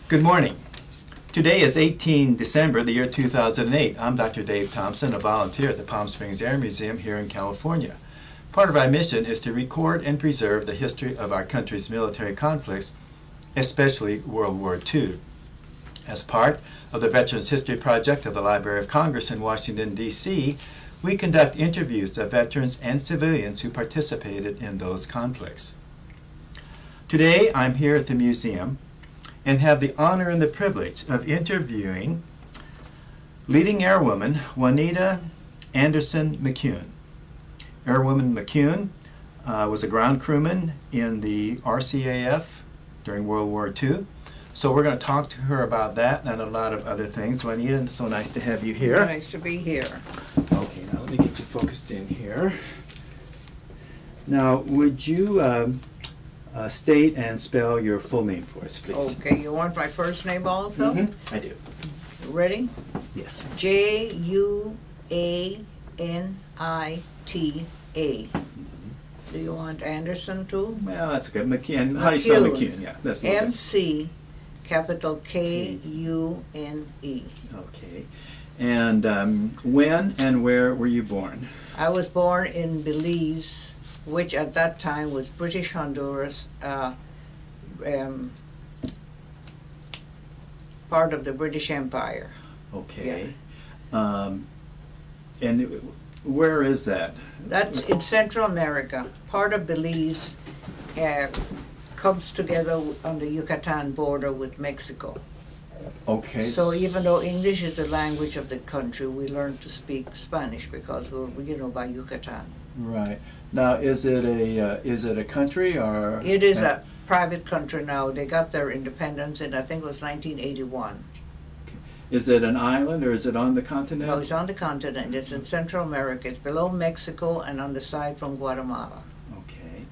Good morning. Today is 18 December, the year 2008. I'm Dr. Dave Thompson, a volunteer at the Palm Springs Air Museum here in California. Part of our mission is to record and preserve the history of our country's military conflicts, especially World War II. As part of the Veterans History Project of the Library of Congress in Washington, D.C., we conduct interviews of veterans and civilians who participated in those conflicts. Today, I'm here at the museum and have the honor and the privilege of interviewing leading airwoman JUANITA Anderson McKUNE. Airwoman McKUNE was a ground crewman in the RCAF during World War II. So we're going to talk to her about that and a lot of other things. JUANITA, it's so nice to have you here. Nice to be here. Okay, now let me get you focused in here. Now, would you state and spell your full name for us, please? Okay, you want my first name also? Mm-hmm. I do. Ready? Yes. JUANITA. Do you want Anderson too? Well, that's okay. McKUNE. How do you spell McKUNE? Yeah, that's MC, capital KUNE. Okay. And when and where were you born? I was born in Belize, which at that time was British Honduras, part of the British Empire. Okay. Yeah. And where is that? That's in Central America. Part of Belize comes together on the Yucatan border with Mexico. Okay. So even though English is the language of the country, we learned to speak Spanish because we're, by Yucatan. Right. Now, is it a country or? It is a private country now. They got their independence in, I think it was 1981. Okay. Is it an island or is it on the continent? No, it's on the continent. It's in Central America. It's below Mexico and on the side from Guatemala. Okay.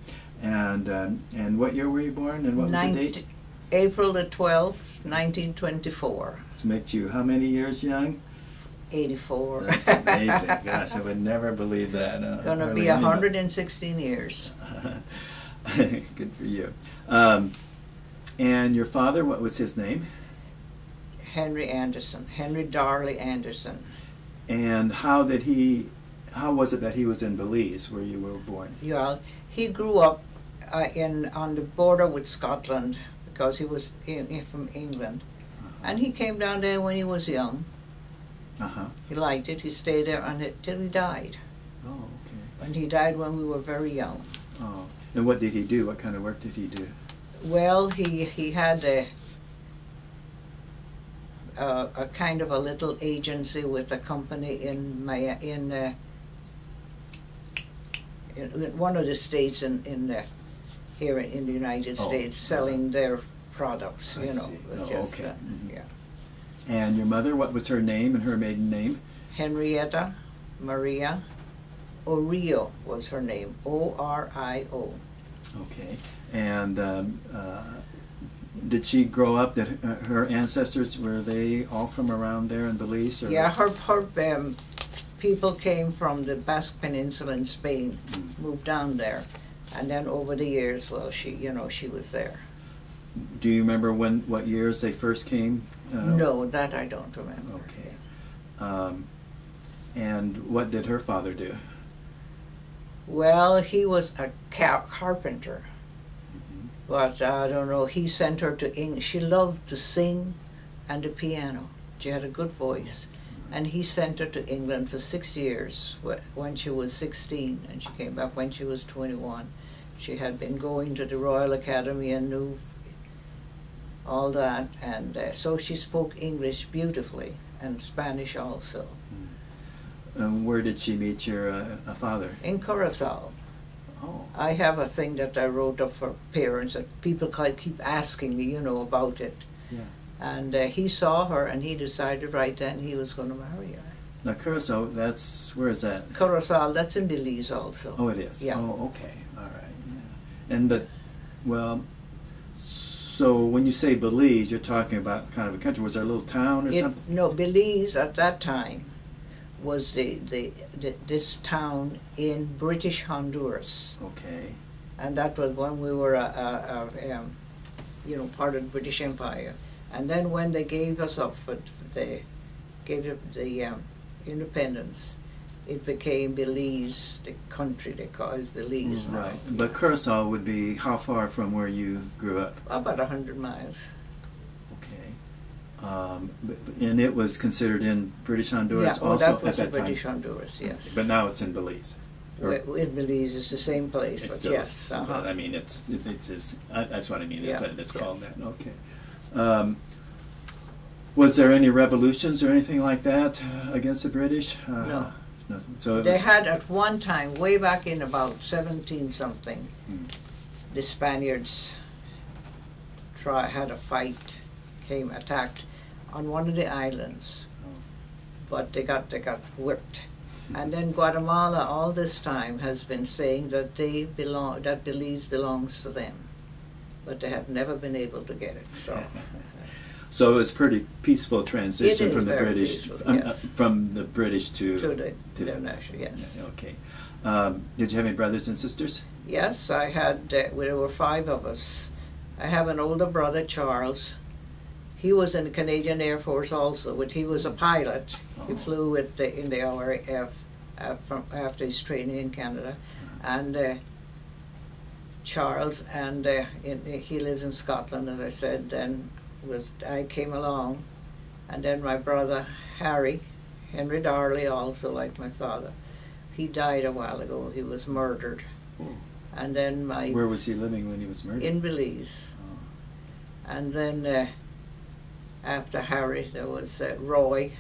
And what year were you born and what was the date? April the 12th, 1924. This makes you how many years young? 84. That's amazing. Gosh, I would never believe that. Going to be 116 years. Good for you. And your father, what was his name? Henry Anderson. Henry Darley Anderson. And how was it that he was in Belize, where you were born? Yeah, he grew up on the border with Scotland because he was from England. And he came down there when he was young. He liked it. He stayed there until he died. Oh, okay. And he died when we were very young. Oh, and what did he do? What kind of work did he do? Well, he had a kind of a little agency with a company in one of the states here in the United States, selling their products. I see. It was just, okay. Yeah. And your mother, what was her name and her maiden name? Henrietta Maria Orio was her name, O-R-I-O. Okay. And did she grow up, that her ancestors, were they all from around there in Belize? Or? Yeah, her people came from the Basque Peninsula in Spain, moved down there. And then over the years, well, she was there. Do you remember what years they first came? No, that I don't remember. Okay. And what did her father do? Well, he was a carpenter. But I don't know, he sent her to England. She loved to sing and the piano. She had a good voice. And he sent her to England for 6 years when she was 16, and she came back when she was 21. She had been going to the Royal Academy and knew all that, and so she spoke English beautifully, and Spanish also. And where did she meet your father? In Curacao. Oh. I have a thing that I wrote up for parents that people keep asking me, about it. Yeah. And he saw her, and he decided right then he was going to marry her. Now Curacao, where is that? Curacao, that's in Belize also. Oh, it is? Yeah. Oh, okay. All right. Yeah. And so when you say Belize, you're talking about kind of a country. Was there a little town or something? No, Belize at that time was this town in British Honduras. Okay. And that was when we were, part of the British Empire. And then when they gave us up, they gave up the independence, it became Belize, the country they call it Belize now. Right. But Curacao would be how far from where you grew up? About 100 miles. Okay. And it was considered in British Honduras Yeah, also that was at that British time? Honduras, yes. But now it's in Belize. In Belize, it's the same place, It's but still, yes. I mean, it's just, that's what I mean. Yeah, It's yes. called that. Okay. Was there any revolutions or anything like that against the British? No. No. So They had at one time, way back in about 17-something, the Spaniards had a fight, attacked on one of the islands, but they got whipped. And then Guatemala all this time has been saying that that Belize belongs to them, but they have never been able to get it. So it was pretty peaceful transition from the British, peaceful, yes. From the British to the national, yes. Okay. Did you have any brothers and sisters? Yes, I had. There were 5 of us. I have an older brother, Charles. He was in the Canadian Air Force also, but he was a pilot. He flew in the RCAF after his training in Canada, and Charles, and he lives in Scotland, as I said. Then I came along, and then my brother Henry Darley, also like my father, he died a while ago. He was murdered. And then Where was he living when he was murdered? In Belize. And then after Harry, there was Roy,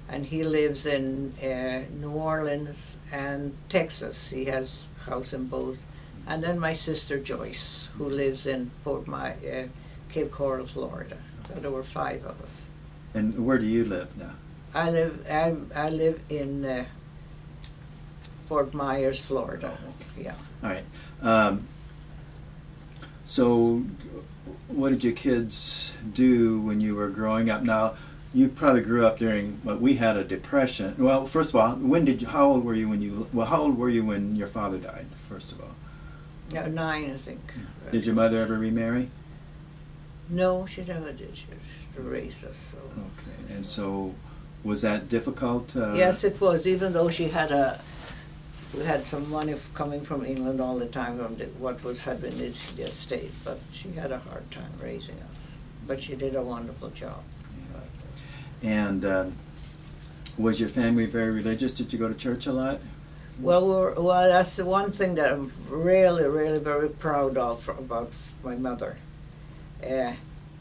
and he lives in New Orleans and Texas. He has a house in both. And then my sister Joyce, who lives in Cape Coral, Florida. So there were 5 of us. And where do you live now? I live in Fort Myers, Florida. Oh, okay. Yeah. All right. So, what did your kids do when you were growing up? Now, you probably grew up during what we had a depression. Well, first of all, how old were you when your father died? First of all. Yeah, 9, I think. Did your mother ever remarry? No, she never did. She just raised us. So. Okay, and so was that difficult? Yes, it was. Even though we had some money coming from England all the time from what had been the estate, but she had a hard time raising us. But she did a wonderful job. And was your family very religious? Did you go to church a lot? Well, that's the one thing that I'm really, really very proud of about my mother.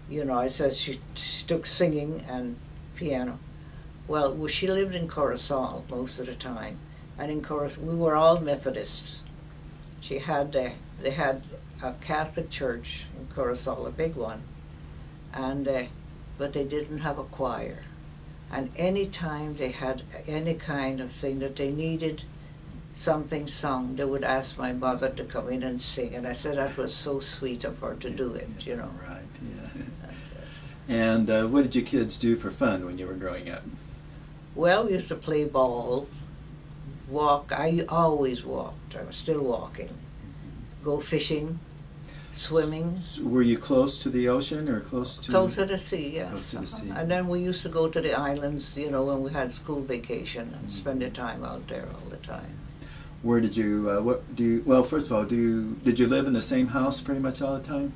You know, I said she took singing and piano. Well, she lived in Curacao most of the time, and in Curacao we were all Methodists. They had a Catholic church in Curacao, a big one, and but they didn't have a choir. And any time they had any kind of thing that they needed something sung, they would ask my mother to come in and sing, and I said that was so sweet of her to do it, you know. Right, yeah. And what did your kids do for fun when you were growing up? Well, we used to play ball, walk. I always walked. I was still walking. Go fishing, swimming. Were you close to the ocean or close to? Close to the sea, yes. Close to the sea. And then we used to go to the islands, you know, when we had school vacation and spend the time out there all the time. Where did you, well, first of all, did you live in the same house pretty much all the time?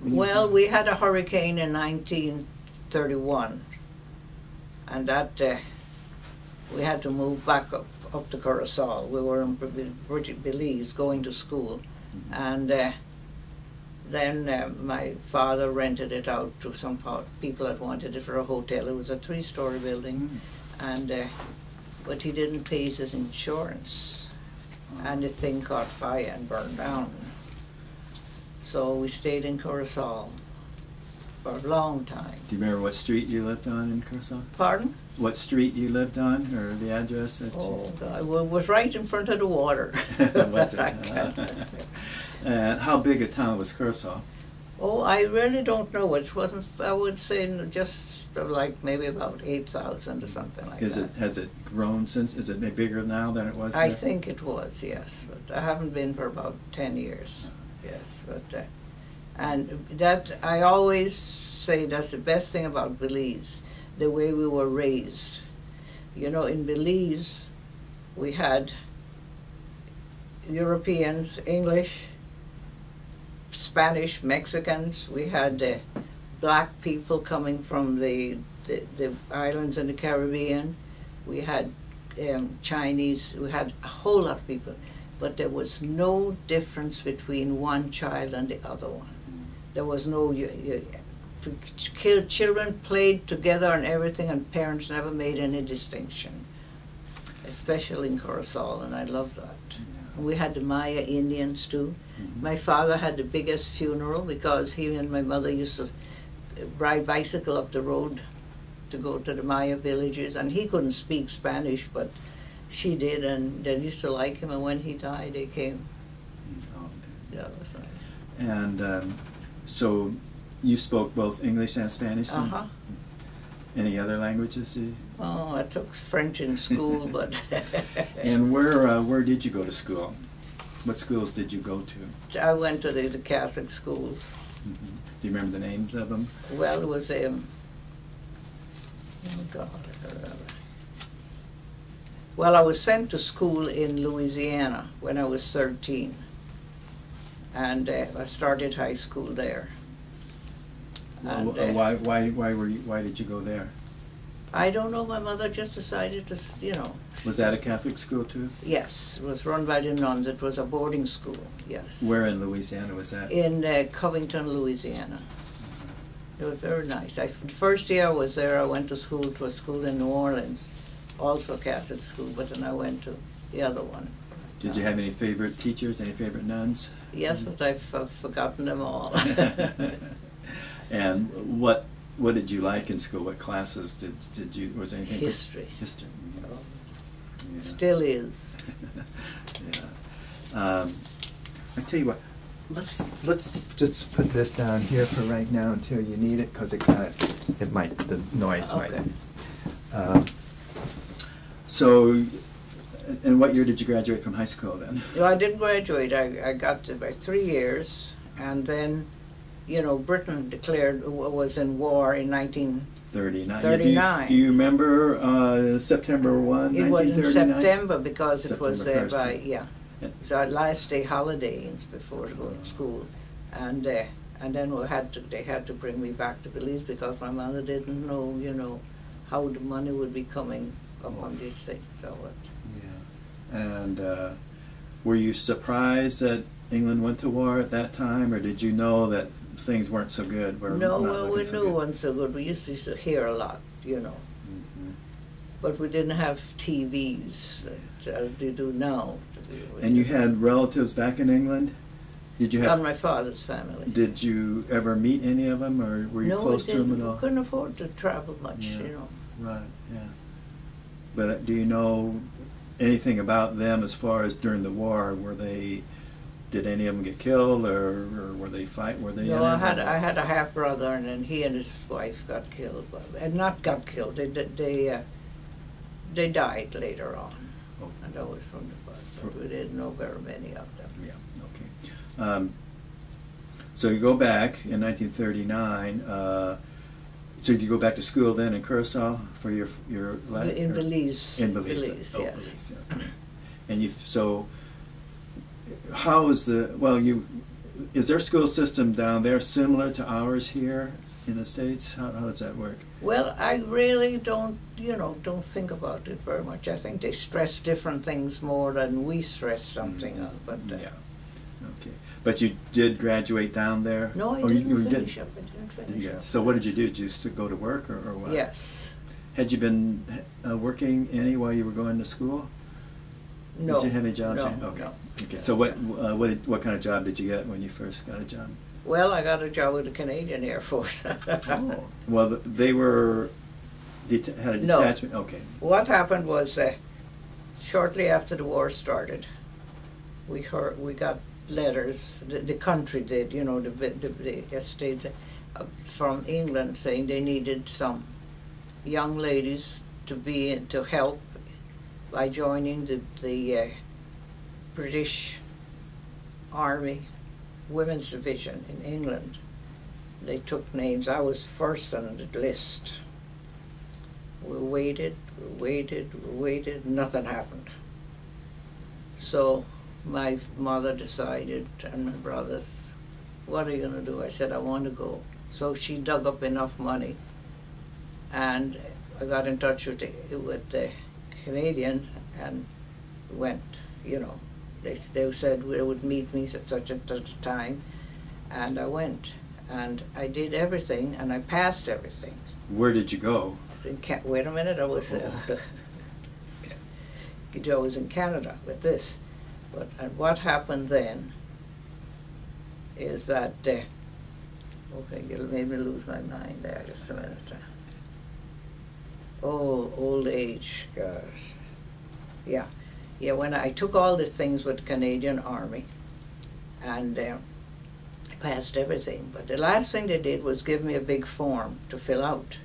Well, we had a hurricane in 1931, and that we had to move back up to Curacao. We were in Belize going to school, and then my father rented it out to some people that wanted it for a hotel. It was a 3-story building, and but he didn't pay his insurance, and the thing caught fire and burned down. So we stayed in Curacao for a long time. Do you remember what street you lived on in Curacao? Pardon? What street you lived on, or the address? Oh, God, well, it was right in front of the water. Was it? How big a town was Curacao? Oh, I really don't know. It wasn't, I would say just like maybe about 8,000 or something like that. Has it grown since? Is it bigger now than it was? I think it was, yes. But I haven't been for about 10 years. Yes, but and that I always say that's the best thing about Belize, the way we were raised. You know, in Belize, we had Europeans, English, Spanish, Mexicans. We had black people coming from the islands in the Caribbean. We had Chinese. We had a whole lot of people. But there was no difference between one child and the other one. There was no, children played together and everything, and parents never made any distinction, especially in Curacao, and I love that. Yeah. We had the Maya Indians too. Mm-hmm. My father had the biggest funeral because he and my mother used to ride bicycle up the road to go to the Maya villages, and he couldn't speak Spanish, but she did, and they used to like him, and when he died, they came. Oh, yeah, it was nice. And so you spoke both English and Spanish? Uh-huh. Any other languages? Oh, I took French in school, but... And where did you go to school? What schools did you go to? I went to the Catholic schools. Mm-hmm. Do you remember the names of them? Well, it was, oh God, I don't remember. Well, I was sent to school in Louisiana when I was 13. And I started high school there. And, why did you go there? I don't know. My mother just decided to, you know. Was that a Catholic school too? Yes, it was run by the nuns. It was a boarding school. Yes. Where in Louisiana was that? In Covington, Louisiana. It was very nice. The first year I was there, I went to a school in New Orleans, also a Catholic school. But then I went to the other one. Did you have any favorite teachers? Any favorite nuns? Yes, but I've forgotten them all. And what did you like in school? What classes did you? Was there anything? History. History. Oh. Yeah. Still is. Yeah. I tell you what. Let's just put this down here for right now until you need it, because the noise okay. might. So. And what year did you graduate from high school then? Well, I didn't graduate. I got to by 3 years, and then, you know, Britain was in war in 1939. Do you remember September 1, It 1939? was in September because September it was 1st. yeah. It was our last day holiday before going to school, and then they had to bring me back to Belize because my mother didn't know, you know, how the money would be coming up on these things. So And were you surprised that England went to war at that time, or did you know that things weren't so good? No, well, we knew it wasn't so good. We used to hear a lot, you know. Mm-hmm. But we didn't have TVs as they do now. And you had relatives back in England? Did you have? On my father's family. Did you ever meet any of them, or were you close to them at all? No, we couldn't afford to travel much, Yeah. you know. Right, yeah. But do you know anything about them as far as during the war? Did any of them get killed, or were they fight? Were they? No, I had a half brother, and then he and his wife got killed, and not got killed. They died later on, and that was from the fight. But we didn't know very many of them. Yeah. Okay. So you go back in 1939. So did you go back to school then in Curacao for your in Belize. In Belize. Belize, oh, yes. Belize, yeah. And so how is is their school system down there similar to ours here in the States? How does that work? Well, I really don't think about it very much. I think they stress different things more than we stress something else. But yeah. Okay. But you did graduate down there? No, I didn't finish up. I didn't finish up. So what did you do? Did you just go to work or what? Yes. Had you been working any while you were going to school? No. Did you have any jobs? No. Okay. Okay. So what kind of job did you get when you first got a job? Well, I got a job with the Canadian Air Force. Oh. Well, they were had a detachment. No. Okay. What happened was shortly after the war started, we got letters. The country did, you know, the estate from England saying they needed some young ladies to help by joining the British Army Women's Division in England. they took names. I was first on the list. We waited, nothing happened. So my mother decided, and my brothers, what are you going to do? I said, I want to go. So she dug up enough money, and I got in touch with the Canadians and went, you know. They said they would meet me at such a time, and I went. And I did everything, and I passed everything. Where did you go? Wait a minute, I was in Canada with this. But what happened then is that, okay, you made me lose my mind there just a minute. Oh, old age, gosh. Yeah, when I took all the things with the Canadian Army, and I passed everything. But the last thing they did was give me a big form to fill out.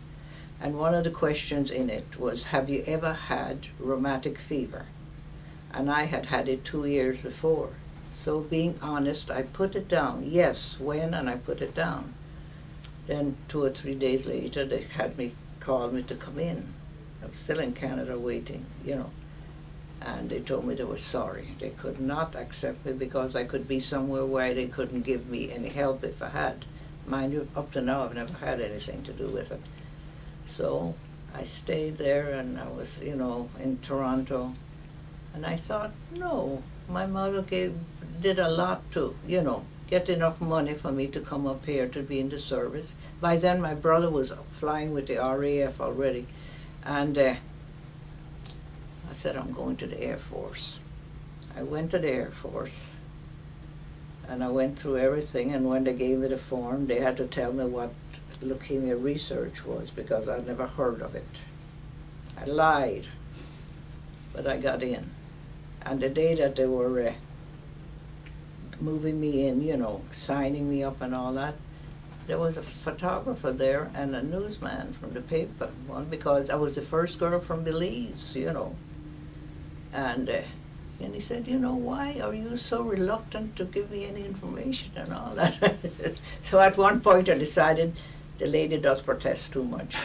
And one of the questions in it was, have you ever had rheumatic fever? And I had had it 2 years before. So being honest, I put it down. Yes, when, and I put it down. Then 2 or 3 days later, they had me call me to come in. I was still in Canada waiting, you know. And they told me they were sorry. They could not accept me because I could be somewhere where they couldn't give me any help if I had. Mind you, up to now I've never had anything to do with it. So I stayed there, and I was, you know, in Toronto. And I thought, no, my mother did a lot to, you know, get enough money for me to come up here to be in the service. By then my brother was flying with the RAF already. And I said, I'm going to the Air Force. I went to the Air Force, and I went through everything, and when they gave me the form, they had to tell me what leukemia research was, because I'd never heard of it. I lied, but I got in. And the day that they were moving me in, you know, signing me up and all that, there was a photographer there and a newsman from the paper, because I was the first girl from Belize, you know. And he said, you know, why are you so reluctant to give me any information and all that? So at one point I decided the lady does protest too much.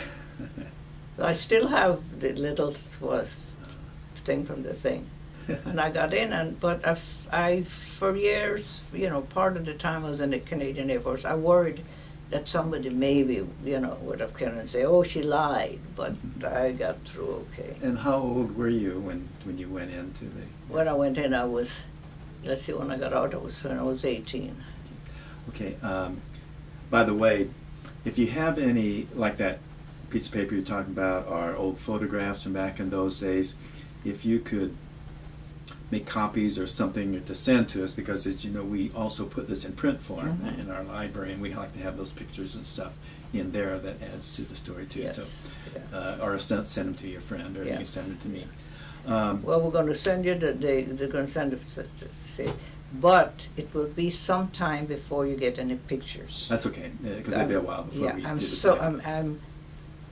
So I still have the little thing from the thing. And I got in, but I, for years, you know, part of the time I was in the Canadian Air Force, I worried that somebody maybe, you know, would have come and say, oh, she lied, but I got through okay. And how old were you when you went into the... When I went in, I was, let's see, when I got out, when I was 18. Okay, by the way, if you have any, like that piece of paper you're talking about, or old photographs from back in those days, if you could make copies or something to send to us, because as you know, we also put this in print form in our library, and we like to have those pictures and stuff in there that adds to the story too. Yes. So, or send them to your friend, or you can send it to me. Well, we're going to send you they're going to send it to but it will be some time before you get any pictures. That's okay, because it'll be a while before we I'm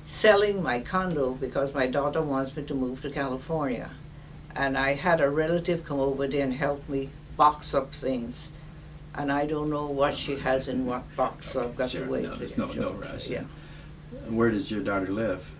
selling my condo because my daughter wants me to move to California. And I had a relative come over there and help me box up things. And I don't know what she has in what box, so I've got to wait. No, there's no rush. Yeah. Where does your daughter live?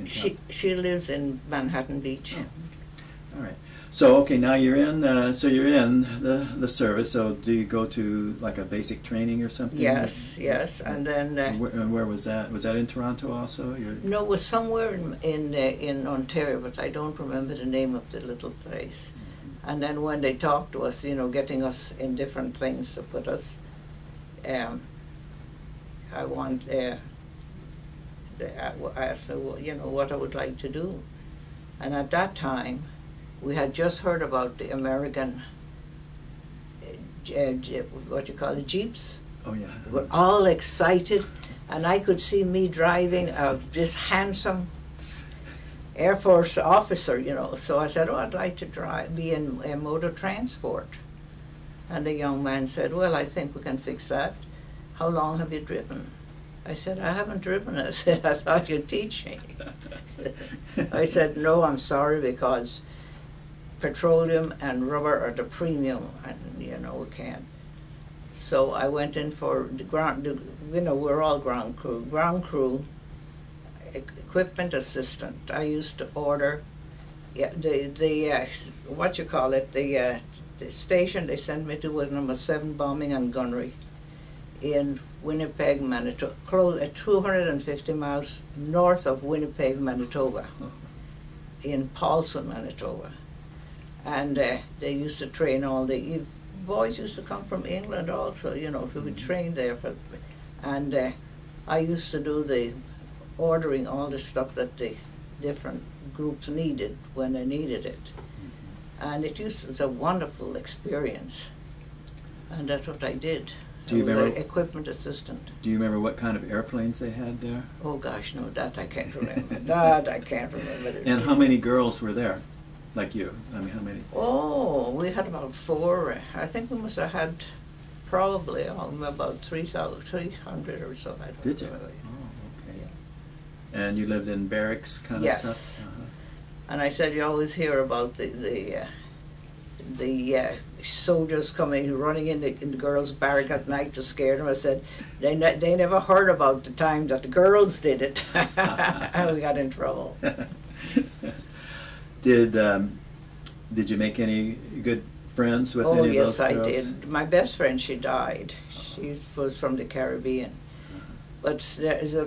She lives in Manhattan Beach. Oh. All right. So okay, now you're in. You're in the service. So do you go to like a basic training or something? Yes, yes, and then. And where was that? Was that in Toronto also? No, it was somewhere in Ontario, but I don't remember the name of the little place. And then when they talked to us, you know, getting us in different things to put us, I asked me, you know, what I would like to do. And at that time, we had just heard about the American, what you call it, Jeeps. Oh, yeah. We were all excited, and I could see me driving this handsome Air Force officer, you know. So I said, oh, I'd like to be in motor transport. And the young man said, well, I think we can fix that. How long have you driven? I said, I haven't driven. I said, I thought you'd teach me. I said, no, I'm sorry, because petroleum and rubber are the premium, and you know, we can't. So I went in for you know, we're all ground crew. Ground crew, equipment assistant. I used to order, yeah, the what you call it, the station they sent me to was number 7 Bombing and Gunnery in Winnipeg, Manitoba, close at 250 miles north of Winnipeg, Manitoba, in Paulson, Manitoba. And they used to train all the boys used to come from England also, you know, to be trained there. And I used to do the ordering all the stuff that the different groups needed when they needed it. And it was a wonderful experience. And that's what I did. Do you remember equipment assistant? Do you remember what kind of airplanes they had there? Oh gosh, no, that I can't remember. That I can't remember. And how many girls were there, like you? I mean, how many? Oh, we had about 4. I think we must have had probably about 300 or so. I don't Did you? know. Oh, okay. Yeah. And you lived in barracks kind of stuff? Yes. And I said you always hear about the soldiers coming, running in the girls' barrack at night to scare them. I said they never heard about the time that the girls did it, and we got in trouble. Did you make any good friends with any of those girls? Oh yes, I did. My best friend, she died. She was from the Caribbean. But there is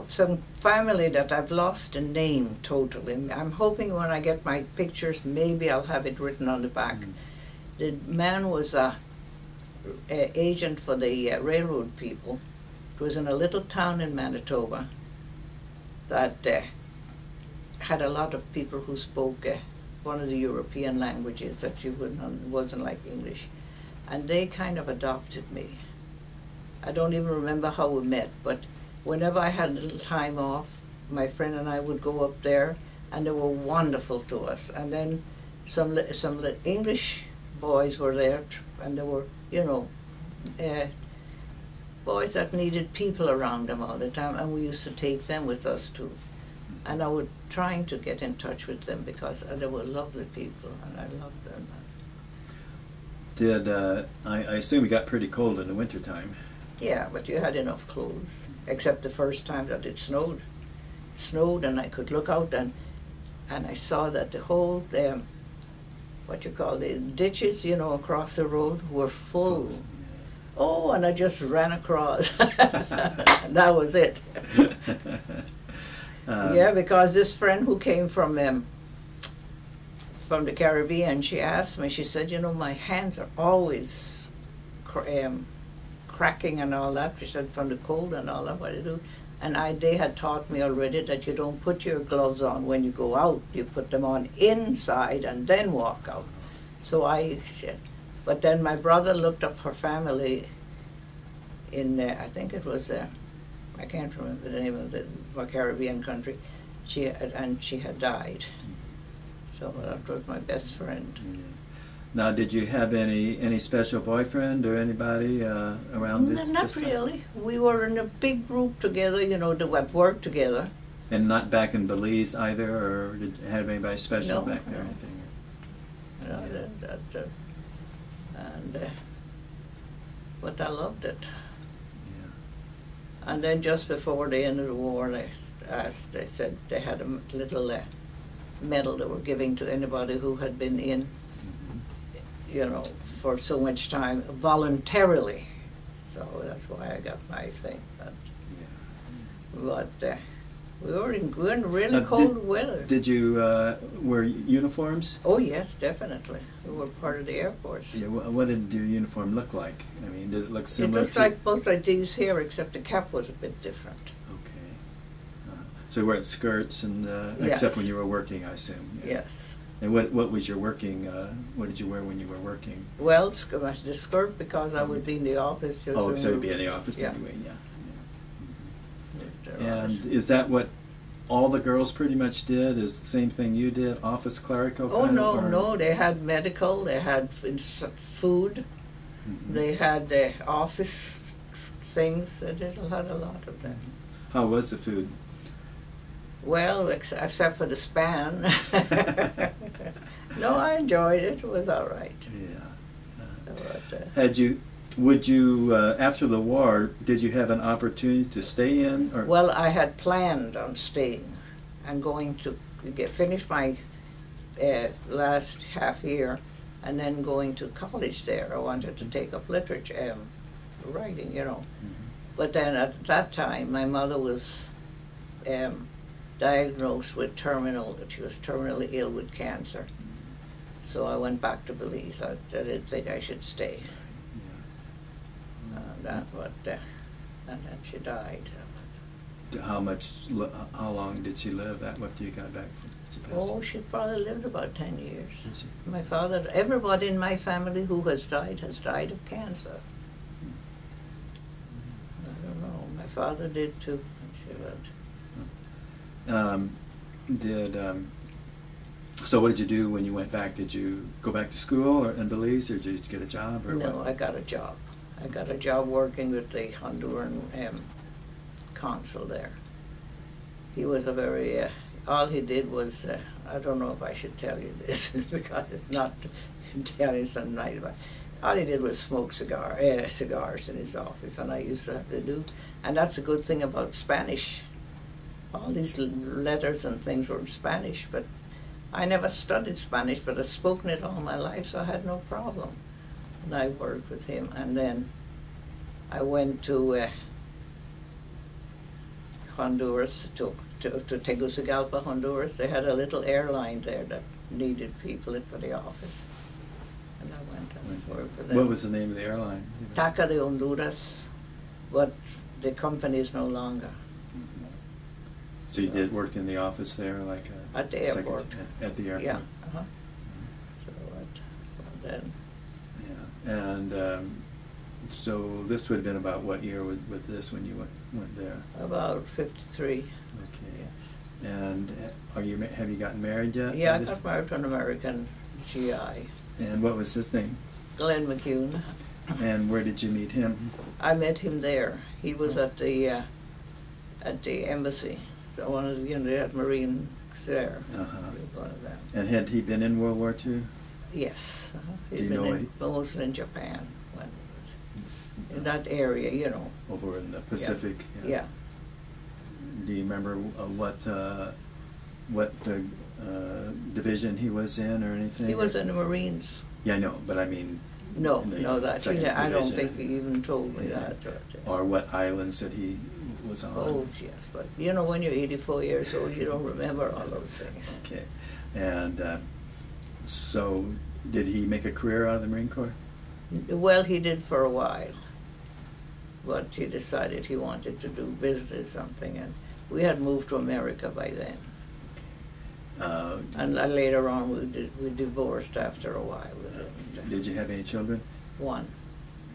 some family that I've lost a name totally. I'm hoping when I get my pictures, maybe I'll have it written on the back. The man was a agent for the railroad people. It was in a little town in Manitoba that had a lot of people who spoke one of the European languages that wasn't like English. And they kind of adopted me. I don't even remember how we met, but whenever I had a little time off, my friend and I would go up there, and they were wonderful to us. And then some English boys were there, and they were, you know, boys that needed people around them all the time, and we used to take them with us too. And I was trying to get in touch with them because they were lovely people, and I loved them. Did I assume it got pretty cold in the wintertime? Yeah, but you had enough clothes, except the first time that it snowed. It snowed, and I could look out, and I saw that the whole, what you call the ditches, you know, across the road were full. Oh, and I just ran across. That was it. Yeah, because this friend who came from the Caribbean, she asked me, she said, you know, my hands are always cracking and all that. She said, from the cold and all that, what do you do? And they had taught me already that you don't put your gloves on when you go out. You put them on inside and then walk out. So I said, but then my brother looked up her family in, I think it was, I can't remember the name of the Caribbean country, and she had died. So that was my best friend. Yeah. Now, did you have any special boyfriend or anybody around this? Not really. We were in a big group together, you know, that worked together. And not back in Belize either, or did you have anybody special back there? No, but I loved it. Yeah. And then just before the end of the war, they said they had a little medal they were giving to anybody who had been in, you know, for so much time voluntarily. So that's why I got my thing. But we were in really cold weather. Did you wear uniforms? Oh yes, definitely. We were part of the Air Force. Yeah. What did your uniform look like? I mean, did it look similar? It looked like both like these here, except the cap was a bit different. Okay. So you wear skirts and yes. Except when you were working, I assume. Yeah. Yes. And what was your working? What did you wear when you were working? Well, the skirt because I would be in the office. Just so you'd be in the office yeah. anyway. Yeah. And is that what all the girls pretty much did? Is the same thing you did? Office clerical? Oh kind no, of, no. They had medical. They had food. Mm-hmm. They had office things. They did a lot of that. How was the food? Well, except for the span. No, I enjoyed it. It was all right. Yeah. But, had you Would you, after the war, did you have an opportunity to stay in? Or? Well, I had planned on staying and going to finish my last half year and then going to college there. I wanted to take up literature, writing, you know. But then at that time, my mother was diagnosed with she was terminally ill with cancer. So I went back to Belize. I didn't think I should stay. And then she died. How long did she live after you got back from Japan? Oh, she probably lived about 10 years. My father, everybody in my family who has died of cancer. I don't know. My father did too. She lived. So what did you do when you went back? Did you go back to school in Belize, or did you get a job? Or No, what? I got a job. I got a job working with the Honduran consul there. He was a very, all he did was, I don't know if I should tell you this because it's not telling some night about. All he did was smoke cigars in his office, and I used to have to do. And that's a good thing about Spanish. All these letters and things were in Spanish, but I never studied Spanish, but I've spoken it all my life, so I had no problem. And I worked with him, and then I went to Honduras, to Tegucigalpa, Honduras. They had a little airline there that needed people for the office. And I went and worked for them. What was the name of the airline? Taca de Honduras, but the company is no longer. So you did work in the office there, like at the airport. At the airport. Yeah. So then. Yeah, and so this would have been about what year with this when you went there? About 53. Okay. Yeah. And have you gotten married yet? Yeah, I got married to an American GI. And what was his name? Glenn McKUNE. And where did you meet him? I met him there. He was at the embassy. So one of the, they had Marines there. One of them. And had he been in World War II? Yes. Do He'd you been mostly in Japan when he was in that area, you know. Over in the Pacific. Yeah. Do you remember what division he was in or anything? He was in the Marines. Yeah, I know, but I mean. No, that I don't think he even told me that. Or what islands that he was on. Oh, yes, but you know, when you're 84 years old, you don't remember all those things. Okay, and so did he make a career out of the Marine Corps? Well, he did for a while, but he decided he wanted to do business something, and we had moved to America by then. And later on, we divorced after a while. Did you have any children? One.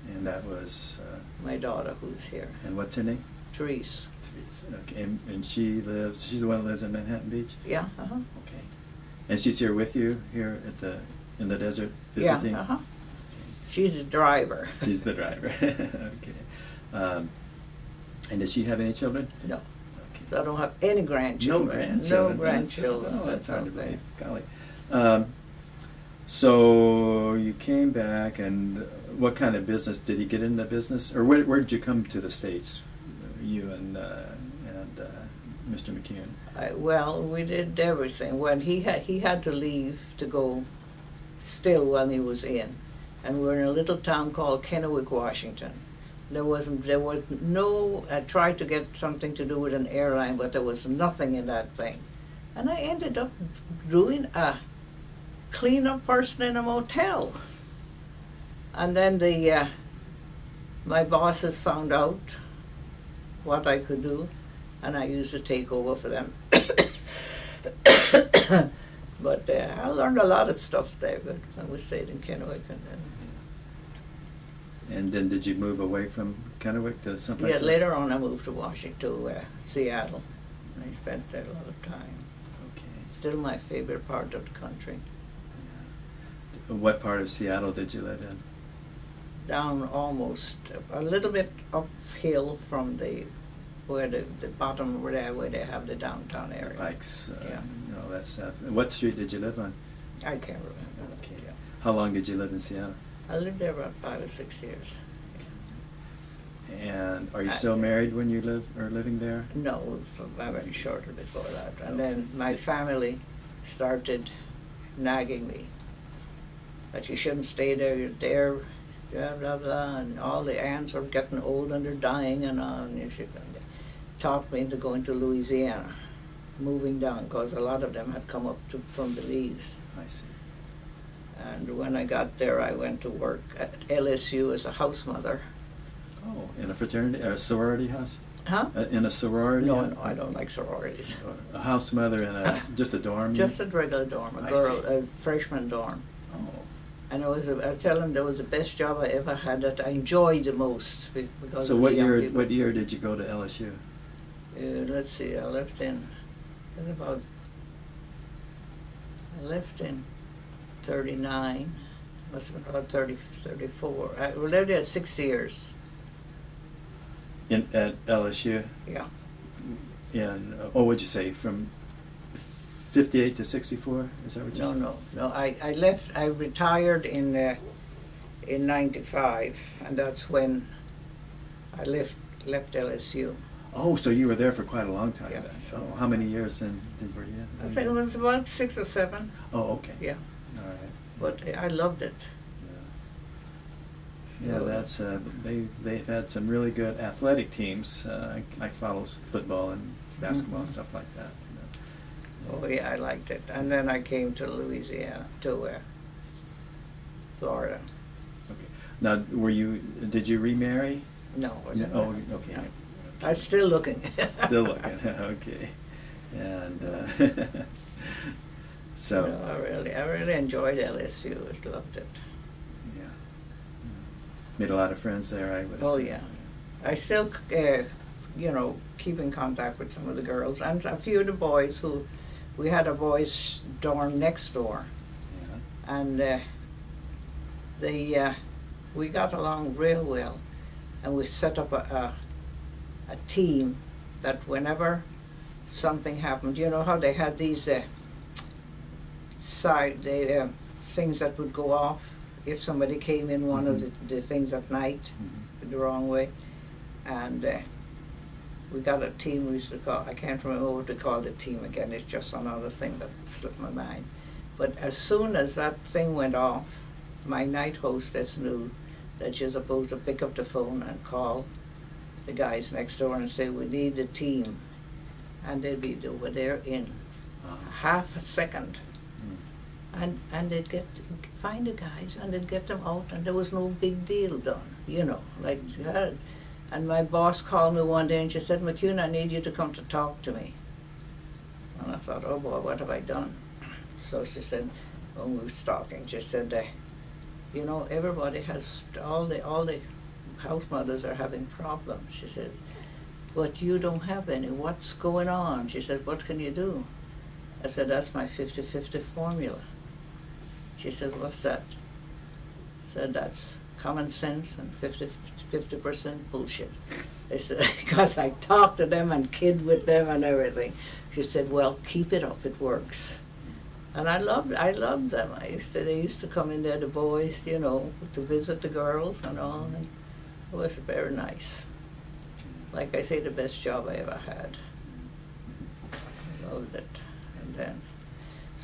And that was? My daughter, who's here. And what's her name? Therese. Therese. Okay, and she's the one that lives in Manhattan Beach? Yeah, Okay. And she's here with you, here in the desert, visiting? Yeah, She's the driver. She's the driver. Okay. And does she have any children? No. So I don't have any grandchildren. No grandchildren. No grandchildren. Oh, that's hard to believe. Golly. So you came back, and what kind of business did you get into? Business, or where did you come to the States? You and Mr. McKUNE. Well, we did everything. When he had to leave to go, still when he was in, and we were in a little town called Kennewick, Washington. There was no. I tried to get something to do with an airline, but there was nothing in that thing, and I ended up doing a cleanup person in a motel. And then my bosses found out what I could do, and I used to take over for them. But I learned a lot of stuff there. But I stayed in Kennewick, and then did you move away from Kennewick to someplace? Yeah, later on I moved to Washington, to Seattle. I spent there a lot of time. Okay. Still my favorite part of the country. Yeah. What part of Seattle did you live in? Down almost a little bit uphill from where the bottom where they have the downtown area. Pikes, yeah. All that stuff. What street did you live on? I can't remember. Okay. How long did you live in Seattle? I lived there about 5 or 6 years. And are you still married when you living there? No, I went shorter before that. And then my family started nagging me that you shouldn't stay there, you're there, blah, blah, blah, and all the aunts are getting old and they're dying and all, and you should talk me into going to Louisiana, moving down, because a lot of them had come up from Belize. I see. And when I got there, I went to work at LSU as a house mother. Oh, in a fraternity, a sorority house? Huh? In a sorority? No, no, I don't like sororities. A house mother in just a dorm? Just a regular dorm, a freshman dorm. Oh. And I tell them that was the best job I ever had, that I enjoyed the most. Because So what year did you go to LSU? Let's see, I left in 39, must have been about 34. I lived there 6 years. At LSU? Yeah. What'd you say, from 58 to 64? Is that what you said? No. I left. I retired in 95, and that's when I left LSU. Oh, so you were there for quite a long time. Yes. Then. Oh, how many years then were you? I think it was about 6 or 7. Oh, okay. Yeah. All right. But I loved it. Yeah, that's they've had some really good athletic teams. I follow football and basketball and stuff like that. Oh yeah, I liked it. And then I came to Louisiana, to Florida. Okay. Now, did you remarry? No. Oh, okay. No. I'm still looking. Still looking. Okay. And so. No, I really enjoyed LSU. I loved it. Yeah. Made a lot of friends there, I would assume. Oh yeah. I still, keep in contact with some of the girls and a few of the boys who. We had a boys' dorm next door, yeah. And we got along real well, and we set up a team that whenever something happened, you know how they had these things that would go off if somebody came in one of the things at night the wrong way, and we got a team we used to call, I can't remember what to call the team again, it's just another thing that slipped my mind. But as soon as that thing went off, my night hostess knew that she was supposed to pick up the phone and call the guys next door and say, we need a team. And they'd be over there in half a second. And they'd find the guys and they'd get them out, and there was no big deal done, like that. And my boss called me one day and she said, McKUNE, I need you to come to talk to me. And I thought, oh boy, what have I done? So she said, when we was talking, she said, everybody has, all the house mothers are having problems. She said, but you don't have any. What's going on? She said, what can you do? I said, that's my 50-50 formula. She said, what's that? I said, that's common sense and 50% bullshit. I said, because I talk to them and kid with them and everything. She said, well, keep it up, it works. And I loved them. They used to come in there, the boys, to visit the girls and all, and it was very nice. Like I say, the best job I ever had. I loved it. And then,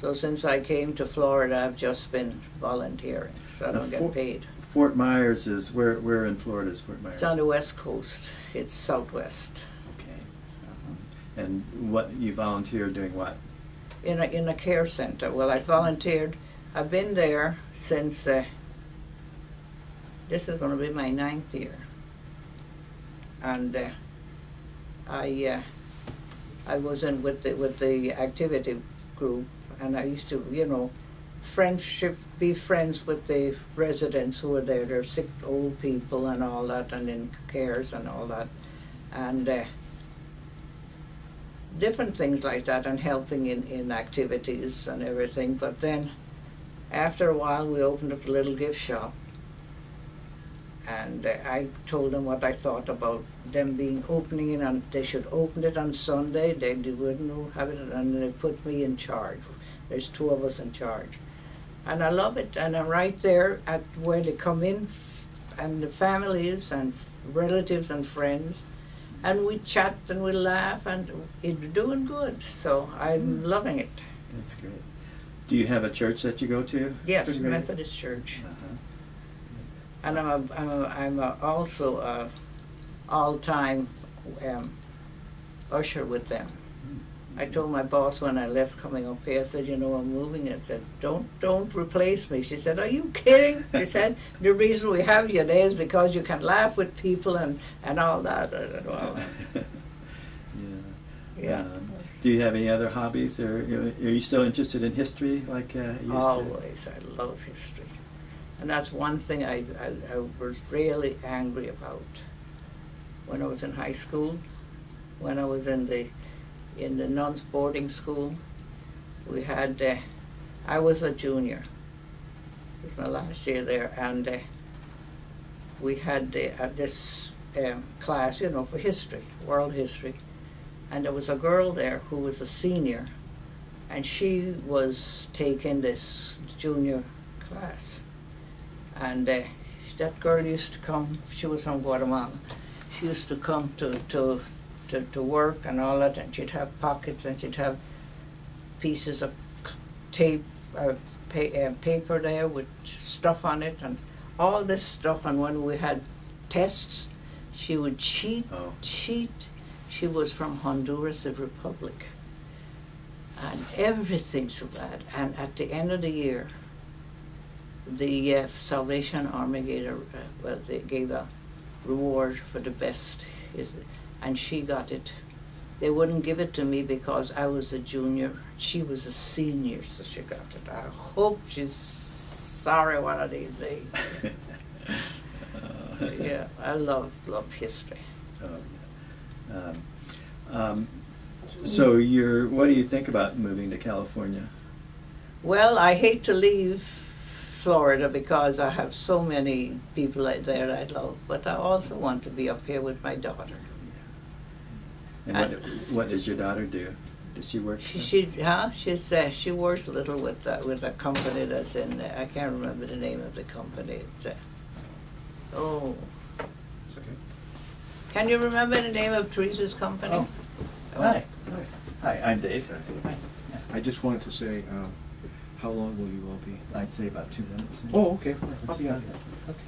so since I came to Florida, I've just been volunteering, so I don't get paid. Fort Myers is, where in Florida is Fort Myers? It's on the west coast. It's southwest. Okay. And what, you volunteered doing what? In a care center. Well, I volunteered. I've been there since, this is going to be my 9th year. And I was in with the activity group, and I used to, be friends with the residents who were there. They're sick old people and all that, and in cares and all that, and different things like that, and helping in activities and everything. But then after a while we opened up a little gift shop, and I told them what I thought about them opening it, and they should open it on Sunday. They wouldn't have it, and they put me in charge. There's 2 of us in charge. And I love it, and I'm right there at where they come in, and the families and relatives and friends, and we chat and we laugh, and it's doing good. So I'm loving it. That's great. Do you have a church that you go to? Yes, pretty regularly? Methodist Church. Uh-huh. And I'm also a all-time usher with them. I told my boss when I left coming up here, I said, you know, I'm moving. I said, don't replace me. She said, are you kidding? She said, the reason we have you there is because you can laugh with people and all that. I said, well, yeah. Do you have any other hobbies, or are you still interested in history like you used to? Always. I love history. And that's one thing I was really angry about when I was in high school, when I was in the nuns boarding school. We had, I was a junior. It was my last year there, and we had this class, you know, for history, world history. And there was a girl there who was a senior, and she was taking this junior class. And that girl used to come, she was from Guatemala. She used to come to work and all that, and she'd have pockets, and she'd have pieces of tape, paper there with stuff on it, and all this stuff. And when we had tests, she would cheat. She was from Honduras, the Republic, and everything so bad. And at the end of the year, the Salvation Army gave a reward for the best, and she got it. They wouldn't give it to me because I was a junior. She was a senior, so she got it. I hope she's sorry one of these days. Yeah, I love history. So what do you think about moving to California? Well, I hate to leave Florida because I have so many people there I love, but I also want to be up here with my daughter. And what does your daughter do? Does she work? She works a little with a company that's in, I can't remember the name of the company. It's, It's okay. Can you remember the name of Teresa's company? Oh. Hi. Hi, I'm Dave. Hi. I just wanted to say, how long will you all be? I'd say about 2 minutes. Oh, okay. I'll be on here.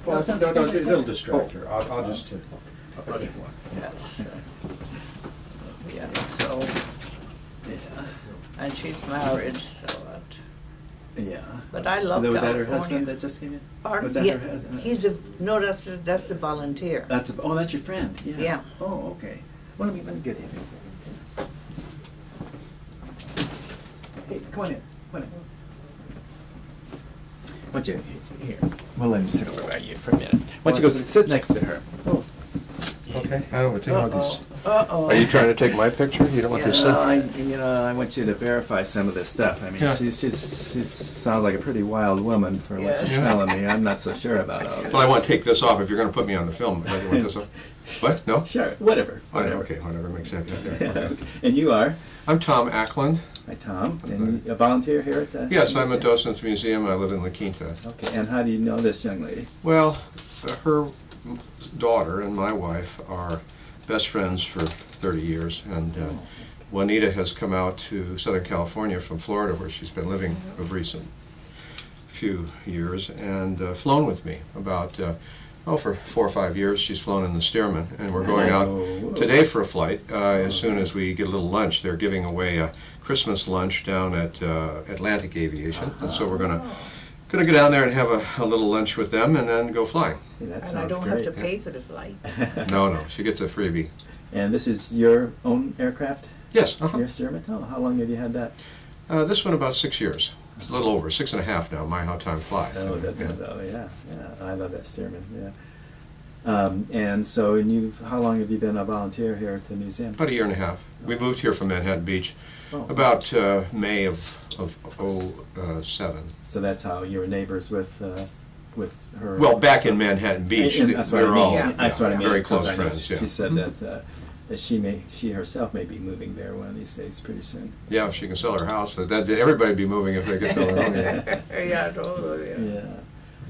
Well, no, it'll distract her. I'll just... I'll put it in one. Yes. Yeah, so, yeah. And she's married, so that. Yeah. But I love Was that California. her husband that just came in? Pardon? Was that Yeah, her husband? that's the volunteer. That's your friend. Yeah. Yeah. Oh, okay. Let me get him. Hey, come on in. Come on in. Why don't you here? Well, let me sit over by you for a minute. Why don't you go sit next to her? Oh. Okay. I don't take all these. Uh-oh. Are you trying to take my picture? You don't want this? I want you to verify some of this stuff. I mean, Yeah. she sounds like a pretty wild woman for what she's Yeah. telling me. I'm not so sure about all this. Well, I want to take this off if you're going to put me on the film. You want this off? What? No? Sure, whatever. Okay, whatever makes sense. Yeah, okay. And you are? I'm Tom Ackland. Hi, Tom. And you a volunteer here at the Yes, I'm a museum? docent at the museum. I live in La Quinta. Okay, and how do you know this young lady? Well, her daughter and my wife are best friends for 30 years, and JUANITA has come out to Southern California from Florida, where she's been living of recent few years, and flown with me about, for 4 or 5 years she's flown in the Stearman, and we're going out today for a flight as soon as we get a little lunch. They're giving away a Christmas lunch down at Atlantic Aviation, and so we're going to go down there and have a little lunch with them and then go flying. Yeah, that And sounds I don't great. have to pay for the flight. No, she gets a freebie. And this is your own aircraft? Yes. Your Stearman? Oh, how long have you had that? This one about 6 years. It's a little over, 6.5 now. My, how time flies. Oh, yeah. I love that Stearman. Yeah. And so, how long have you been a volunteer here at the museum? About 1.5 years. We moved here from Manhattan Beach about May of 07. So that's how you were neighbors with her. Well, back in Manhattan Beach, That's we what were I all mean. That's what I mean. very close because I know friends. Yeah. She said that she herself may be moving there one of these days pretty soon. Yeah, if she can sell her house, everybody'd be moving if they could sell their own. Yeah, totally. Yeah.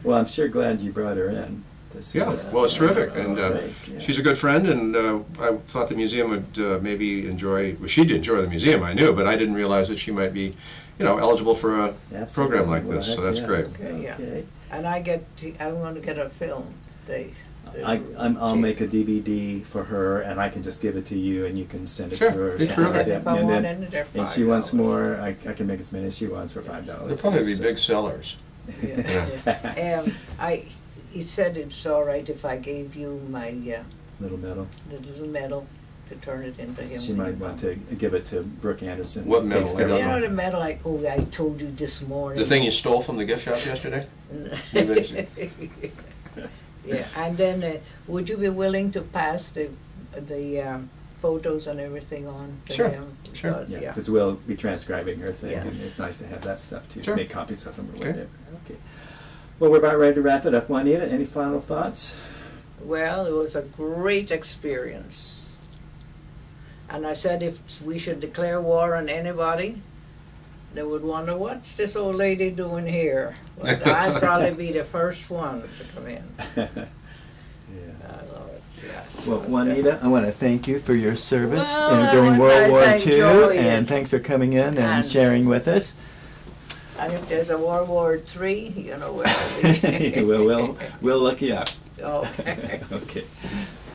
Well, I'm sure glad you brought her in. to see Yeah, this. well, it's terrific, That's and great, yeah. she's a good friend, and I thought the museum would maybe enjoy. Well, she'd enjoy the museum, I knew, but I didn't realize that she might be, eligible for a Absolutely. program like Well, this. So heck that's yeah. great. Okay, yeah. Okay. And I want to get a film. I'll make a DVD for her, and I can just give it to you, and you can send it Sure, to her. or be something like terrific. that. If I And want then- any, they're and she wants $5. more, I can make as many as she wants for $5. They'll probably be So- big sellers. Yeah. He said it's all right if I gave you my Little medal. little medal to turn it into him. She might want to give it to Brooke Anderson. What who medal? takes I care don't of You her. know the medal I told you this morning. The thing you stole from the gift shop yesterday? Yeah, and then would you be willing to pass the photos and everything on to Sure, him? sure. Because, Yeah, yeah. because we'll be transcribing her thing, and Yes. it's nice to have that stuff too. Sure. Make copies of them or Okay. whatever. Okay. Well, we're about ready to wrap it up. Juanita, any final thoughts? Well, it was a great experience. And I said if we should declare war on anybody, they would wonder, what's this old lady doing here? Well, I'd probably be the first one to come in. Yeah. I love it, yes. Well, Juanita, I want to thank you for your service Well, during it was World War nice. I enjoyed II, it. and thanks for coming in and And- sharing with us. And if there's a World War III, you know where I'll be. we'll look you up. Okay. Okay.